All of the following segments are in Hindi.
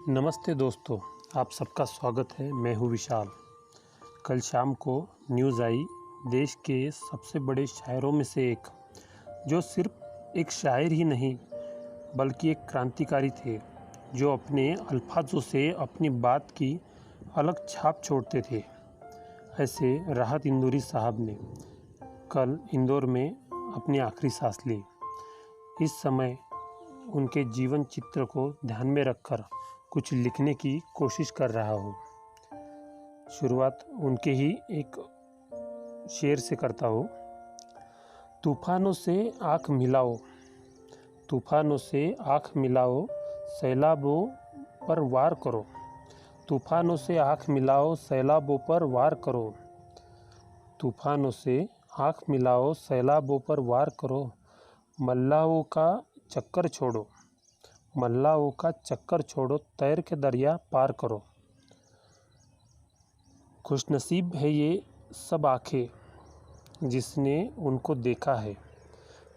नमस्ते दोस्तों, आप सबका स्वागत है। मैं हूँ विशाल। कल शाम को न्यूज़ आई देश के सबसे बड़े शायरों में से एक, जो सिर्फ एक शायर ही नहीं बल्कि एक क्रांतिकारी थे, जो अपने अल्फाजों से अपनी बात की अलग छाप छोड़ते थे। ऐसे राहत इंदौरी साहब ने कल इंदौर में अपनी आखिरी सांस ली। इस समय उनके जीवन चित्र को ध्यान में रखकर कुछ लिखने की कोशिश कर रहा हूँ। शुरुआत उनके ही एक शेर से करता हूँ। तूफानों से आँख मिलाओ, तूफानों से आँख मिलाओ, सैलाबों पर वार करो। तूफानों से आँख मिलाओ, सैलाबों पर वार करो। तूफानों से आँख मिलाओ, सैलाबों पर वार करो। मल्लाहों का चक्कर छोड़ो, मल्लाहों का चक्कर छोड़ो, तैर के दरिया पार करो। खुशनसीब है ये सब आँखें जिसने उनको देखा है,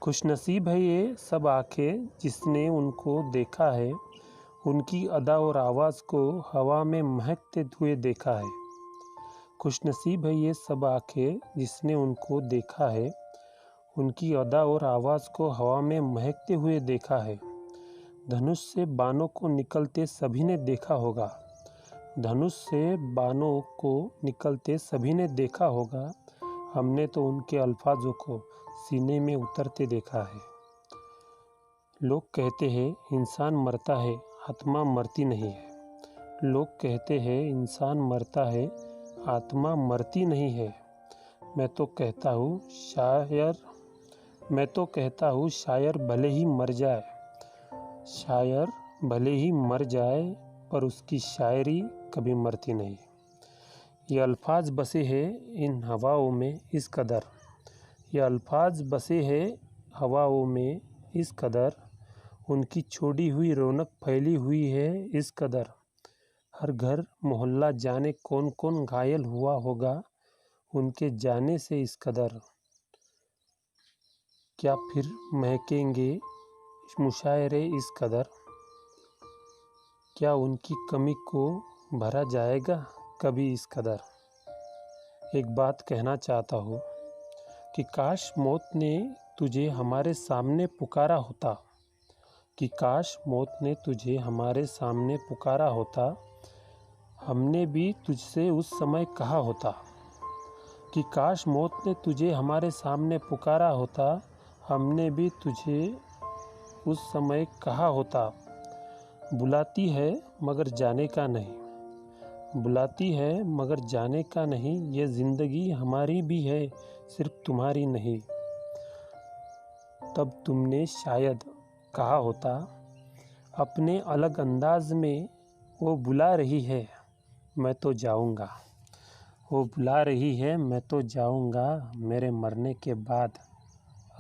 खुशनसीब है ये सब आँखें जिसने उनको देखा है। उनकी अदा और आवाज़ को हवा में महकते हुए देखा है। खुशनसीब है ये सब आँखें जिसने उनको देखा है। उनकी अदा और आवाज़ को हवा में महकते हुए देखा है। धनुष से बाणों को निकलते सभी ने देखा होगा, धनुष से बाणों को निकलते सभी ने देखा होगा। हमने तो उनके अल्फाजों को सीने में उतरते देखा है। लोग कहते हैं इंसान मरता है, आत्मा मरती नहीं है। लोग कहते हैं इंसान मरता है, आत्मा मरती नहीं है। मैं तो कहता हूँ शायर भले ही मर जाए, शायर भले ही मर जाए, पर उसकी शायरी कभी मरती नहीं। ये अल्फाज बसे हैं इन हवाओं में इस कदर, ये अल्फाज बसे हैं हवाओं में इस कदर। उनकी छोड़ी हुई रौनक फैली हुई है इस कदर। हर घर मोहल्ला जाने कौन कौन घायल हुआ होगा उनके जाने से इस कदर। क्या फिर महकेंगे मुशायरे इस कदर? क्या उनकी कमी को भरा जाएगा कभी इस कदर? एक बात कहना चाहता हूँ कि काश मौत ने तुझे हमारे सामने पुकारा होता, कि काश मौत ने तुझे हमारे सामने पुकारा होता। हमने भी तुझसे उस समय कहा होता, कि काश मौत ने तुझे हमारे सामने पुकारा होता। हमने भी तुझे उस समय कहा होता। बुलाती है मगर जाने का नहीं, बुलाती है मगर जाने का नहीं। ये ज़िंदगी हमारी भी है, सिर्फ तुम्हारी नहीं। तब तुमने शायद कहा होता, अपने अलग अंदाज में वो बुला रही है मैं तो जाऊंगा, वो बुला रही है मैं तो जाऊंगा। मेरे मरने के बाद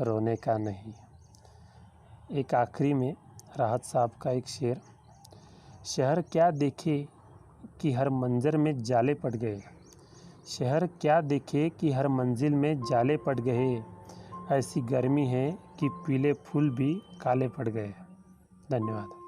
रोने का नहीं। एक आखिरी में राहत साहब का एक शेर। शहर क्या देखे कि हर मंज़र में जाले पड़ गए, शहर क्या देखे कि हर मंजिल में जाले पड़ गए। ऐसी गर्मी है कि पीले फूल भी काले पड़ गए। धन्यवाद।